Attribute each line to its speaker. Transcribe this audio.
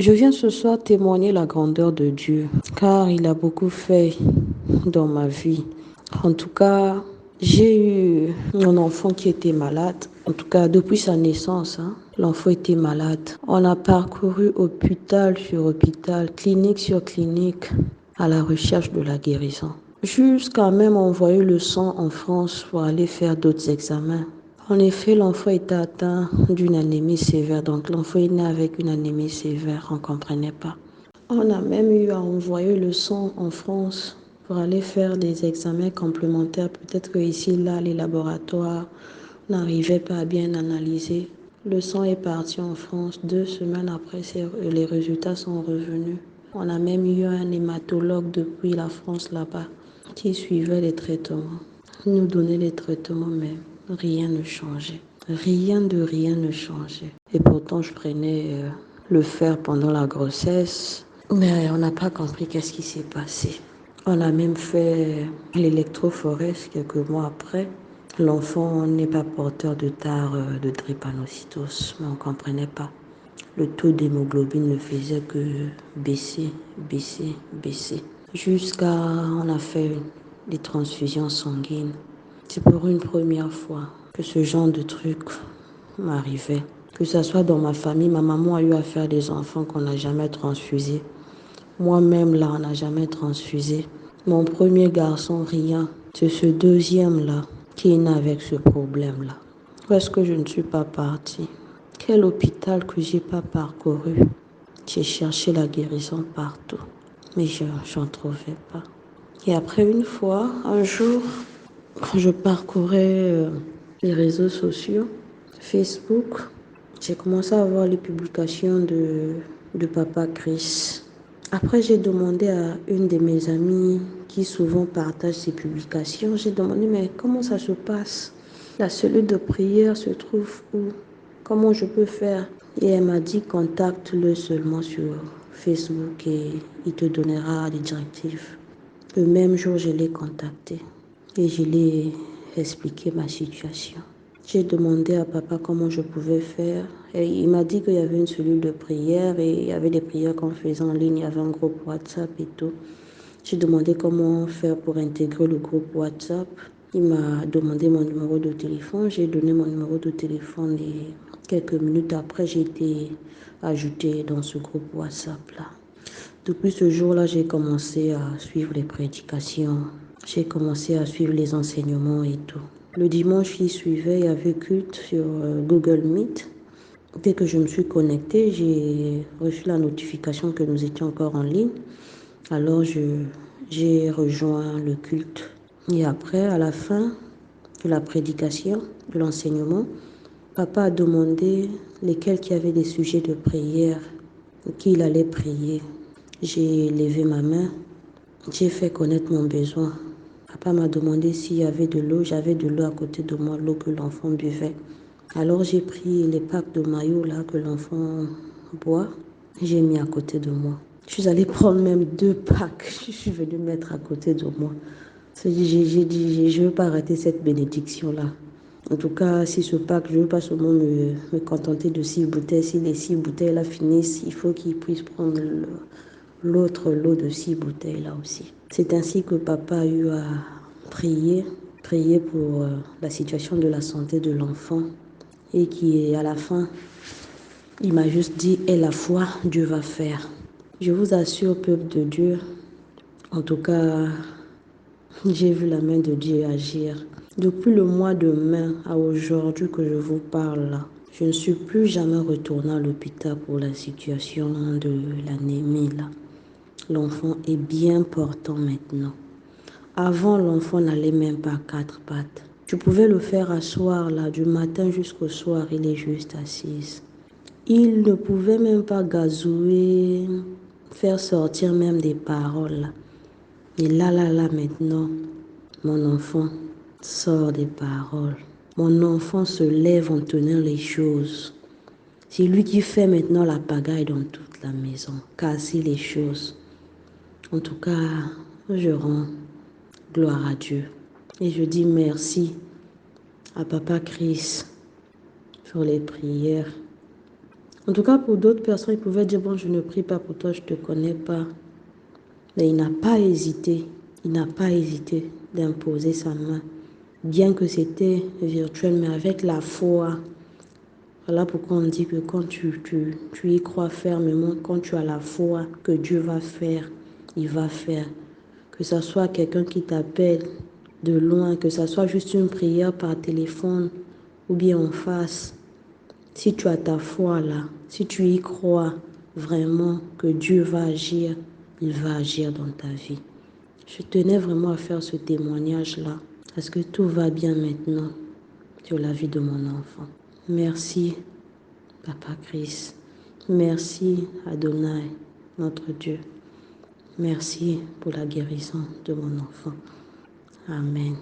Speaker 1: Je viens ce soir témoigner la grandeur de Dieu, car il a beaucoup fait dans ma vie. En tout cas, j'ai eu un enfant qui était malade. En tout cas, depuis sa naissance, l'enfant était malade. On a parcouru hôpital sur hôpital, clinique sur clinique, à la recherche de la guérison. Jusqu'à même envoyer le sang en France pour aller faire d'autres examens. En effet, l'enfant était atteint d'une anémie sévère. Donc, l'enfant est né avec une anémie sévère. On ne comprenait pas. On a même eu à envoyer le sang en France pour aller faire des examens complémentaires. Peut-être qu'ici, là, les laboratoires n'arrivaient pas à bien analyser. Le sang est parti en France. 2 semaines après, les résultats sont revenus. On a même eu un hématologue depuis la France là-bas qui suivait les traitements. Il nous donnait les traitements, mais rien ne changeait. Rien de rien ne changeait. Et pourtant, je prenais le fer pendant la grossesse, mais on n'a pas compris qu'est-ce qui s'est passé. On a même fait l'électrophorèse quelques mois après. L'enfant n'est pas porteur de tare de drépanocytose, mais on ne comprenait pas. Le taux d'hémoglobine ne faisait que baisser, baisser, baisser. Jusqu'à on a fait des transfusions sanguines. C'est pour une première fois que ce genre de truc m'arrivait. Que ce soit dans ma famille, ma maman a eu à faire des enfants qu'on n'a jamais transfusés. Moi-même, là, on n'a jamais transfusé. Mon premier garçon, rien. C'est ce deuxième-là qui est né avec ce problème-là. Où est-ce que je ne suis pas partie? Quel hôpital que j'ai pas parcouru? J'ai cherché la guérison partout, mais je n'en trouvais pas. Et après une fois, un jour, quand je parcourais les réseaux sociaux, Facebook, j'ai commencé à voir les publications de Papa Chris. Après, j'ai demandé à une de mes amies qui souvent partage ses publications, j'ai demandé, mais comment ça se passe? La cellule de prière se trouve où? Comment je peux faire? Et elle m'a dit, contacte-le seulement sur Facebook et il te donnera des directives. Le même jour, je l'ai contacté et je lui ai expliqué ma situation. J'ai demandé à papa comment je pouvais faire et il m'a dit qu'il y avait une cellule de prière et il y avait des prières qu'on faisait en ligne, il y avait un groupe WhatsApp et tout. J'ai demandé comment faire pour intégrer le groupe WhatsApp. Il m'a demandé mon numéro de téléphone, j'ai donné mon numéro de téléphone et quelques minutes après, j'ai été ajoutée dans ce groupe WhatsApp-là. Depuis ce jour-là, j'ai commencé à suivre les prédications, j'ai commencé à suivre les enseignements et tout. Le dimanche qui suivait, il y avait culte sur Google Meet. Dès que je me suis connectée, j'ai reçu la notification que nous étions encore en ligne. Alors, j'ai rejoint le culte. Et après, à la fin de la prédication, de l'enseignement, papa a demandé lesquels qui avaient des sujets de prière, qu'il allait prier. J'ai levé ma main, j'ai fait connaître mon besoin. Papa m'a demandé s'il y avait de l'eau. J'avais de l'eau à côté de moi, l'eau que l'enfant buvait. Alors j'ai pris les packs de maillots là que l'enfant boit. J'ai mis à côté de moi. Je suis allée prendre même 2 packs. Je suis venue mettre à côté de moi. J'ai dit, je ne veux pas rater cette bénédiction-là. En tout cas, si ce pack, je ne veux pas seulement me contenter de 6 bouteilles. Si les 6 bouteilles là finissent, il faut qu'il puisse prendre l'autre lot de 6 bouteilles là aussi. C'est ainsi que papa a eu à prier pour la situation de la santé de l'enfant et qui à la fin, il m'a juste dit, et la foi, Dieu va faire. Je vous assure, peuple de Dieu, en tout cas, j'ai vu la main de Dieu agir. Depuis le mois de mai à aujourd'hui que je vous parle là, je ne suis plus jamais retournée à l'hôpital pour la situation de l'anémie là. L'enfant est bien portant maintenant. Avant, l'enfant n'allait même pas à 4 pattes. Tu pouvais le faire asseoir là, du matin jusqu'au soir, il est juste assis. Il ne pouvait même pas gazouiller, faire sortir même des paroles. Et là, maintenant, mon enfant sort des paroles. Mon enfant se lève en tenant les choses. C'est lui qui fait maintenant la pagaille dans toute la maison, casser les choses. En tout cas, je rends gloire à Dieu. Et je dis merci à Papa Chris pour les prières. En tout cas, pour d'autres personnes, ils pouvaient dire, bon, je ne prie pas pour toi, je ne te connais pas. Mais il n'a pas hésité. Il n'a pas hésité d'imposer sa main. Bien que c'était virtuel, mais avec la foi. Voilà pourquoi on dit que quand tu y crois fermement, quand tu as la foi que Dieu va faire, il va faire. Que ce soit quelqu'un qui t'appelle de loin, que ce soit juste une prière par téléphone ou bien en face. Si tu as ta foi là, si tu y crois vraiment que Dieu va agir, il va agir dans ta vie. Je tenais vraiment à faire ce témoignage-là parce que tout va bien maintenant sur la vie de mon enfant. Merci, Papa Christ. Merci, Adonai, notre Dieu. Merci pour la guérison de mon enfant. Amen.